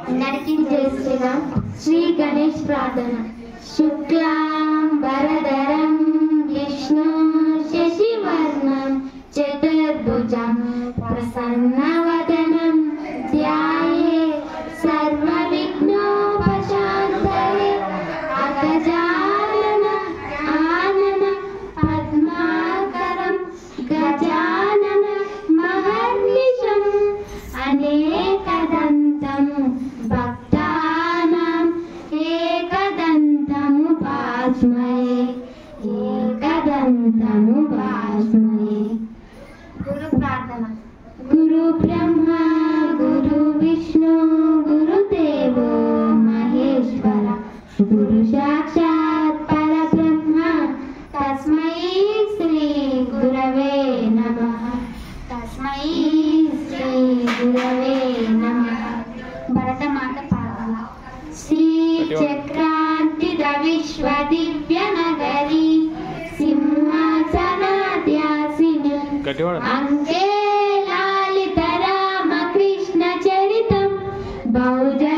అందరికీ జై శ్రీరామ్. శ్రీ గణేష్ ప్రార్థన. శుక్లాం వరదరం విష్ణు శశివర్ణం చతుర్భుజం ప్రసన్నవదనం ధ్యాయే సర్వవిఘ్నోపశాంతయే అగజానన ఆనన పద్మాకరం గజానన మహర్నిశం అనేకదంతం భక్తానాం ఏకదంతం భాస్మయే ఏకదంతం భాస్మయే. గురు ప్రార్థన. గురు బ్రహ్మ గురు విష్ణు గురుదేవో మహేశ్వర గురు సాక్షాత్ పరబ్రహ్మ తస్మై శ్రీ గురవే నమః. తస్మై శ్రీ గురవే నమః. భరతమాత ప్రార్థన. శ్రీ చక్రాంతిద విశ్వ దివ్య నగరి సింహాసనాధ్యాసిని అంకే లాలిత రామకృష్ణ చరితం బహుజన